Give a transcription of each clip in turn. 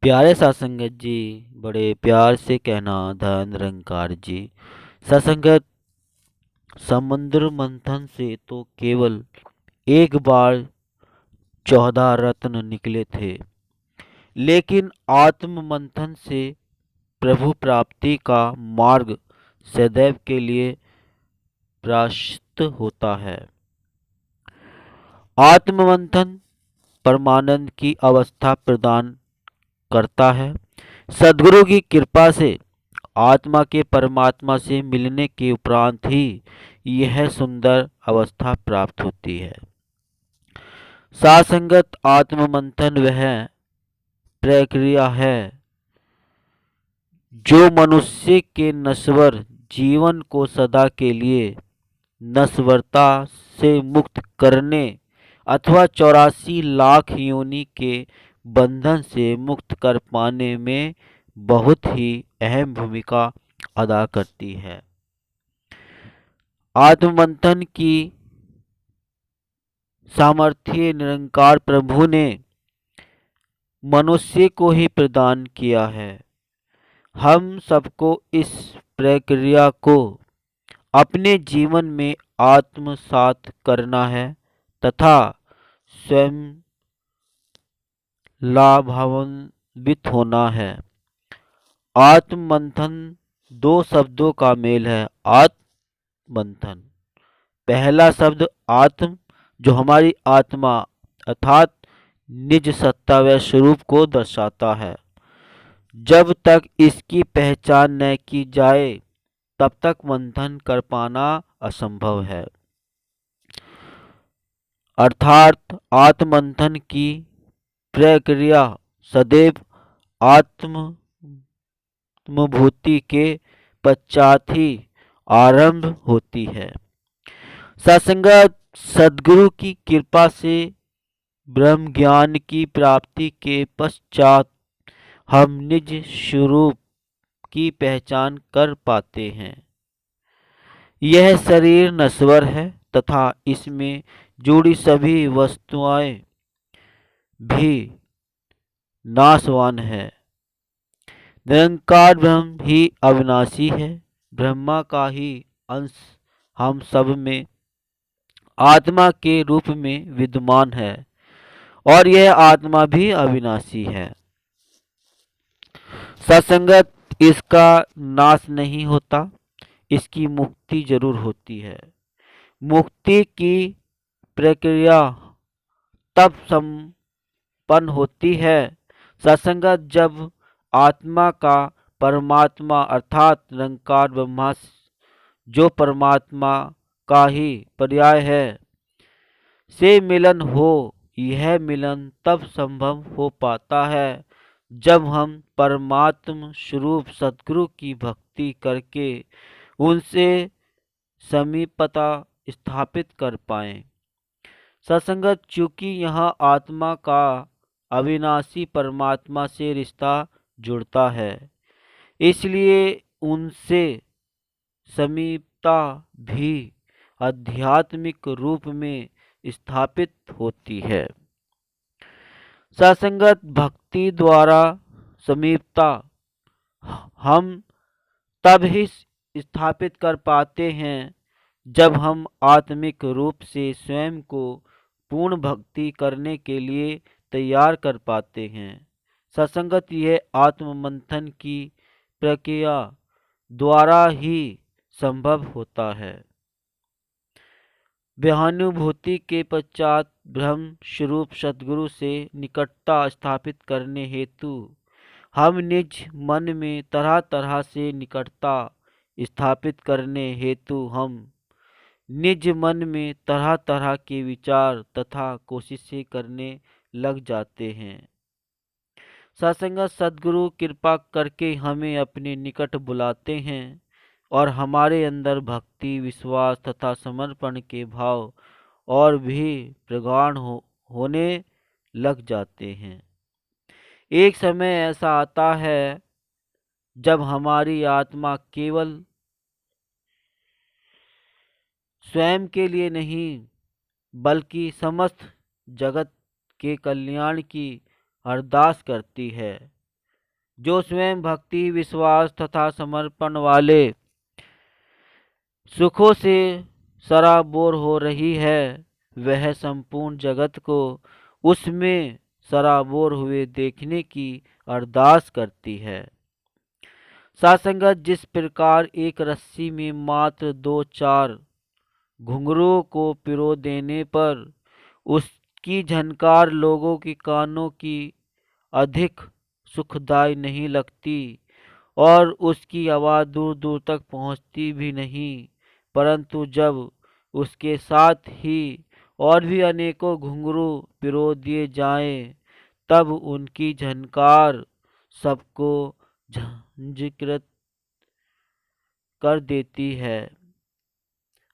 प्यारे सत्संगत जी, बड़े प्यार से कहना धन निरंकार जी। सत्संगत, समुद्र मंथन से तो केवल एक बार 14 रत्न निकले थे, लेकिन आत्म मंथन से प्रभु प्राप्ति का मार्ग सदैव के लिए प्रशस्त होता है। आत्म मंथन परमानंद की अवस्था प्रदान करता है। सद्गुरु की कृपा से आत्मा के परमात्मा से मिलने के उपरांत ही यह सुंदर अवस्था प्राप्त होती है। सासंगत आत्म मंथन वह प्रक्रिया है जो मनुष्य के नश्वर जीवन को सदा के लिए नश्वरता से मुक्त करने अथवा 84 लाख योनि के बंधन से मुक्त कर पाने में बहुत ही अहम भूमिका अदा करती है। आत्ममंथन की सामर्थ्य निरंकार प्रभु ने मनुष्य को ही प्रदान किया है। हम सबको इस प्रक्रिया को अपने जीवन में आत्मसात करना है तथा स्वयं लाभान्वित होना है। आत्म मंथन दो शब्दों का मेल है। आत्म मंथन, पहला शब्द आत्म जो हमारी आत्मा अर्थात निज सत्ता व स्वरूप को दर्शाता है। जब तक इसकी पहचान न की जाए तब तक मंथन कर पाना असंभव है। अर्थात आत्ममंथन की प्रक्रिया सदैव आत्मभूति के पश्चात ही आरंभ होती है। सत्संगत सद्गुरु की कृपा से ब्रह्म ज्ञान की प्राप्ति के पश्चात हम निज स्वरूप की पहचान कर पाते हैं। यह शरीर नश्वर है तथा इसमें जुड़ी सभी वस्तुएं भी नाशवान है। निरंकार ब्रह्म ही अविनाशी है। ब्रह्मा का ही अंश हम सब में आत्मा के रूप में विद्यमान है और यह आत्मा भी अविनाशी है। सत्संगत, इसका नाश नहीं होता, इसकी मुक्ति जरूर होती है। मुक्ति की प्रक्रिया तब संपन्न होती है सत्संगत जब आत्मा का परमात्मा अर्थात निरंकार ब्रह्मा जो परमात्मा का ही पर्याय है से मिलन हो। यह मिलन तब संभव हो पाता है जब हम परमात्म स्वरूप सद्गुरु की भक्ति करके उनसे समीपता स्थापित कर पाएं। सत्संगत, चूंकि यहाँ आत्मा का अविनाशी परमात्मा से रिश्ता जुड़ता है, इसलिए उनसे समीपता भी आध्यात्मिक रूप में स्थापित होती है। सत्संगत, भक्ति द्वारा समीपता हम तब ही स्थापित कर पाते हैं जब हम आत्मिक रूप से स्वयं को पूर्ण भक्ति करने के लिए तैयार कर पाते हैं। सत्संगत, यह आत्म मंथन की प्रक्रिया द्वारा ही संभव होता है। व्यानुभूति के पश्चात ब्रह्म स्वरूप सद्गुरु से निकटता स्थापित करने हेतु हम निज मन में तरह तरह से निकटता स्थापित करने हेतु हम निज मन में तरह तरह के विचार तथा कोशिशें करने लग जाते हैं। सत्संगत, सद्गुरु कृपा करके हमें अपने निकट बुलाते हैं और हमारे अंदर भक्ति, विश्वास तथा समर्पण के भाव और भी प्रगाढ़ होने लग जाते हैं। एक समय ऐसा आता है जब हमारी आत्मा केवल स्वयं के लिए नहीं बल्कि समस्त जगत के कल्याण की अरदास करती है। जो स्वयं भक्ति, विश्वास तथा समर्पण वाले सुखों से सराबोर हो रही है, वह संपूर्ण जगत को उसमें सराबोर हुए देखने की अरदास करती है। सासंगत, जिस प्रकार एक रस्सी में मात्र 2-4 घुंघरूओं को पिरो देने पर उसकी झनकार लोगों के कानों की अधिक सुखदायी नहीं लगती और उसकी आवाज़ दूर दूर तक पहुंचती भी नहीं, परंतु जब उसके साथ ही और भी अनेकों घुंघरू पिरो दिए जाएं, तब उनकी झनकार सबको झंझकृत कर देती है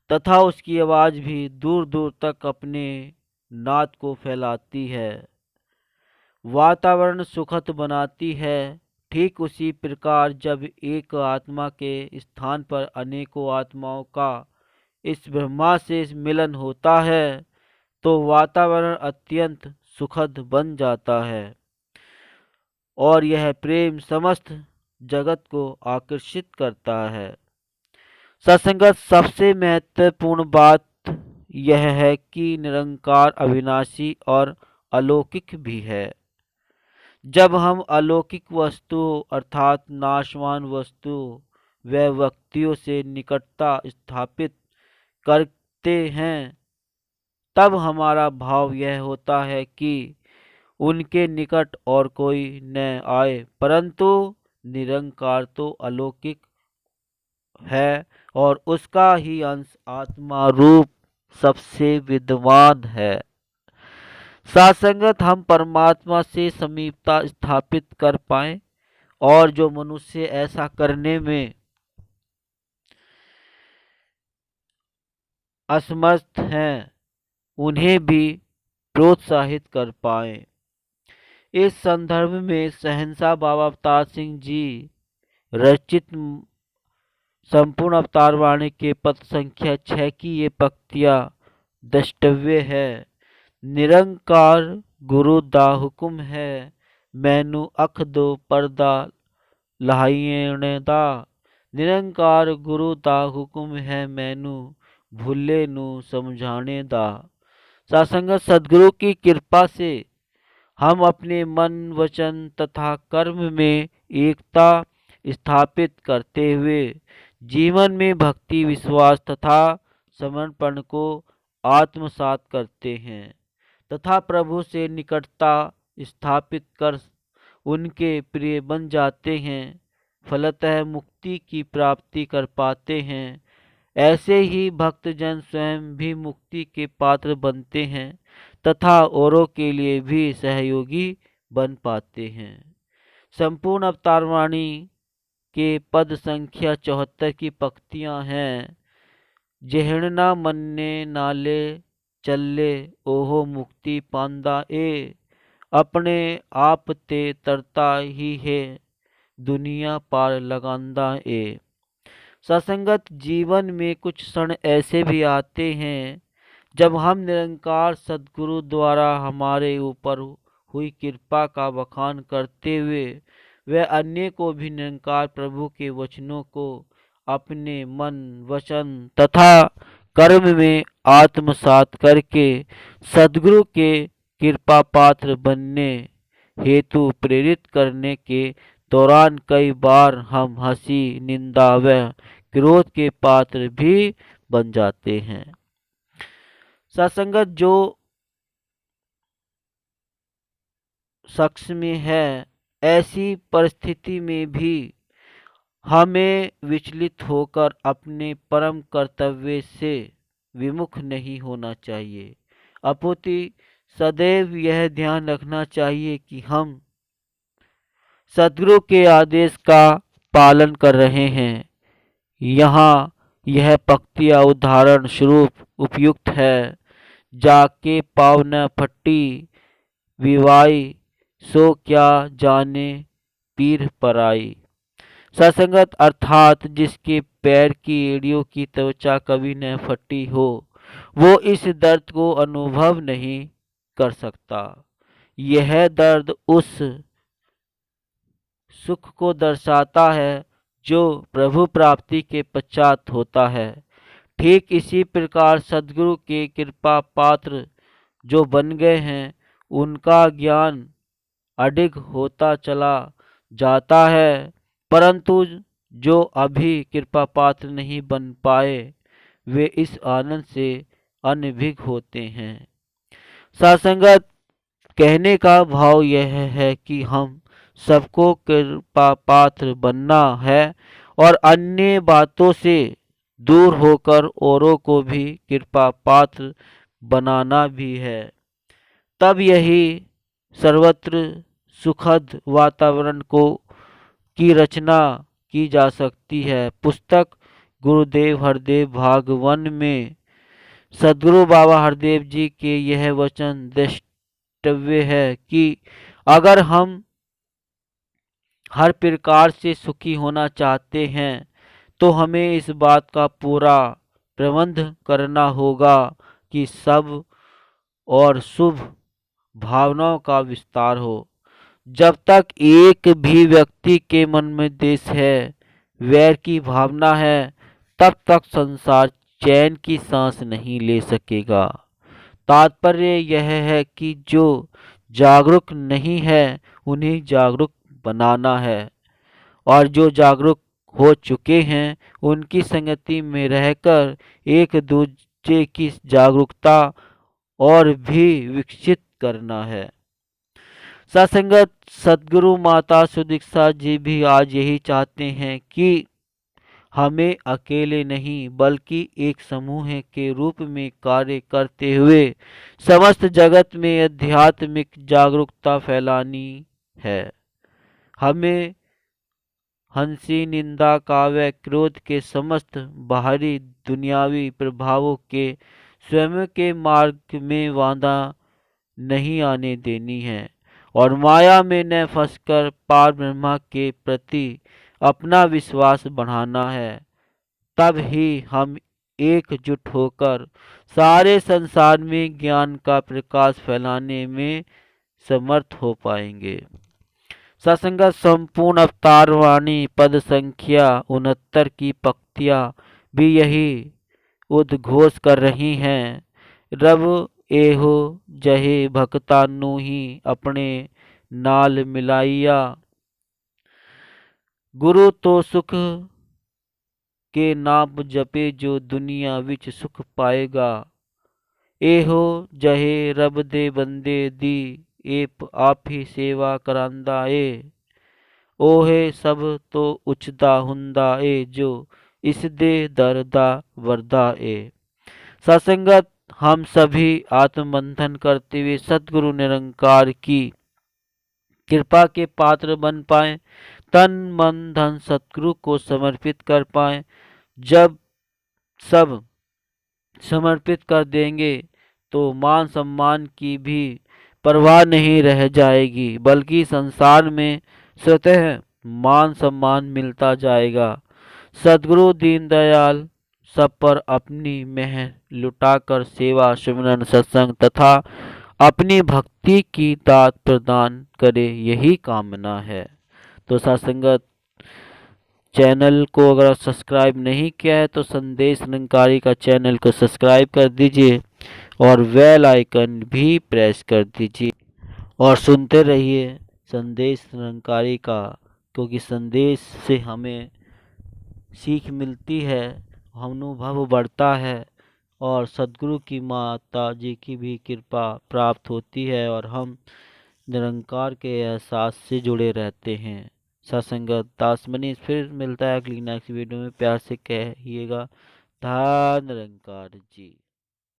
तथा उसकी आवाज़ भी दूर दूर तक अपने नाद को फैलाती है, वातावरण सुखद बनाती है। ठीक उसी प्रकार जब एक आत्मा के स्थान पर अनेकों आत्माओं का इस ब्रह्मा से मिलन होता है तो वातावरण अत्यंत सुखद बन जाता है और यह प्रेम समस्त जगत को आकर्षित करता है। सत्संगत, सबसे महत्वपूर्ण बात यह है कि निरंकार अविनाशी और अलौकिक भी है। जब हम अलौकिक वस्तु अर्थात नाशवान वस्तु व व्यक्तियों से निकटता स्थापित करते हैं, तब हमारा भाव यह होता है कि उनके निकट और कोई न आए, परंतु निरंकार तो अलौकिक है और उसका ही अंश आत्मा रूप सबसे विद्वान है। सासंगत, हम परमात्मा से समीपता स्थापित कर पाए और जो मनुष्य ऐसा करने में असमर्थ हैं, उन्हें भी प्रोत्साहित कर पाए। इस संदर्भ में सहनशाह बाबा अवतार सिंह जी रचित संपूर्ण अवतार वाणी के पद संख्या 6 की ये पंक्तियां द्रष्टव्य है। निरंकार गुरु दा हुकुम है, मैनू अख दो पर्दा लाहियण दा। निरंकार गुरु दा हुकुम है, मैनू भूले नू समझाने दा। सासंगत, सदगुरु की कृपा से हम अपने मन, वचन तथा कर्म में एकता स्थापित करते हुए जीवन में भक्ति, विश्वास तथा समर्पण को आत्मसात करते हैं तथा प्रभु से निकटता स्थापित कर उनके प्रिय बन जाते हैं, फलतः मुक्ति की प्राप्ति कर पाते हैं। ऐसे ही भक्तजन स्वयं भी मुक्ति के पात्र बनते हैं तथा औरों के लिए भी सहयोगी बन पाते हैं। संपूर्ण अवतारवाणी के पद संख्या 74 की पंक्तियां हैं। जेहणना मन्ने नाले चले, ओहो मुक्ति पांदा ए। अपने आप ते तरता ही है, दुनिया पार लगांदा ए। सत्संगत, जीवन में कुछ क्षण ऐसे भी आते हैं जब हम निरंकार सद्गुरु द्वारा हमारे ऊपर हुई कृपा का बखान करते हुए वह अन्य को भी निरंकार प्रभु के वचनों को अपने मन, वचन तथा कर्म में आत्मसात करके सद्गुरु के कृपा पात्र बनने हेतु प्रेरित करने के दौरान कई बार हम हंसी, निंदा व क्रोध के पात्र भी बन जाते हैं। सत्संगत, जो शख्स में है, ऐसी परिस्थिति में भी हमें विचलित होकर अपने परम कर्तव्य से विमुख नहीं होना चाहिए, अपितु सदैव यह ध्यान रखना चाहिए कि हम सद्गुरु के आदेश का पालन कर रहे हैं। यहाँ यह पंक्तियाँ उदाहरण स्वरूप उपयुक्त है। जाके पाव न फट्टी विवाई, सो क्या जाने पीर पराई। सत्संगत, अर्थात जिसके पैर की एड़ियों की त्वचा कभी न फटी हो, वो इस दर्द को अनुभव नहीं कर सकता। यह दर्द उस सुख को दर्शाता है जो प्रभु प्राप्ति के पश्चात होता है। ठीक इसी प्रकार सद्गुरु के कृपा पात्र जो बन गए हैं उनका ज्ञान अडिग होता चला जाता है, परंतु जो अभी कृपा पात्र नहीं बन पाए वे इस आनंद से अनभिज्ञ होते हैं। सासंगत कहने का भाव यह है कि हम सबको कृपा पात्र बनना है और अन्य बातों से दूर होकर औरों को भी कृपा पात्र बनाना भी है। तब यही सर्वत्र सुखद वातावरण को की रचना की जा सकती है। पुस्तक गुरुदेव हरदेव भाग 1 में सद्गुरु बाबा हरदेव जी के यह वचन द्रष्टव्य है कि अगर हम हर प्रकार से सुखी होना चाहते हैं तो हमें इस बात का पूरा प्रबंध करना होगा कि सब और शुभ भावनाओं का विस्तार हो। जब तक एक भी व्यक्ति के मन में द्वेष है, वैर की भावना है, तब तक संसार चैन की सांस नहीं ले सकेगा। तात्पर्य यह है कि जो जागरूक नहीं है उन्हें जागरूक बनाना है और जो जागरूक हो चुके हैं उनकी संगति में रहकर एक दूसरे की जागरूकता और भी विकसित करना है। सत्संगत सद्गुरु माता सुदीक्षा जी भी आज यही चाहते हैं कि हमें अकेले नहीं बल्कि एक समूह के रूप में कार्य करते हुए समस्त जगत में आध्यात्मिक जागरूकता फैलानी है। हमें हंसी निंदा काव्य क्रोध के समस्त बाहरी दुनियावी प्रभावों के स्वयं के मार्ग में बाधा नहीं आने देनी है और माया में न फंसकर पार ब्रह्मा के प्रति अपना विश्वास बढ़ाना है। तब ही हम एकजुट होकर सारे संसार में ज्ञान का प्रकाश फैलाने में समर्थ हो पाएंगे। सत्संगत संपूर्ण अवतार वाणी पद संख्या 69 की पंक्तियां भी यही उद्घोष कर रही हैं। रब एहो जहे भक्तानु ही अपने नाल मिलाइया, गुरु तो सुख के नाम जपे जो दुनिया विच सुख पाएगा। एहो जहे रब दे बंदे दी एप आप ही सेवा करांदा ए, ओहे सब तो उचदा हुंदा ए जो इस दे दरदा वरदा ए। सत्संगत हम सभी आत्मबंधन करते हुए सद्गुरु निरंकार की कृपा के पात्र बन पाए, तन मन धन सद्गुरु को समर्पित कर पाए। जब सब समर्पित कर देंगे तो मान सम्मान की भी परवाह नहीं रह जाएगी, बल्कि संसार में स्वतः मान सम्मान मिलता जाएगा। सद्गुरु दीनदयाल सब पर अपनी मेहर लुटाकर सेवा सिमरन सत्संग तथा अपनी भक्ति की दात प्रदान करे, यही कामना है। तो सत्संगत चैनल को अगर सब्सक्राइब नहीं किया है तो संदेश निरंकारी का चैनल को सब्सक्राइब कर दीजिए और बेल आइकन भी प्रेस कर दीजिए और सुनते रहिए संदेश निरंकारी का, क्योंकि संदेश से हमें सीख मिलती है, अनुभव बढ़ता है और सद्गुरु की माता जी की भी कृपा प्राप्त होती है और हम निरंकार के एहसास से जुड़े रहते हैं। सत्संगत दास मनीष फिर मिलता है अगली नेक्स्ट वीडियो में। प्यार से कहिएगा धन निरंकार जी।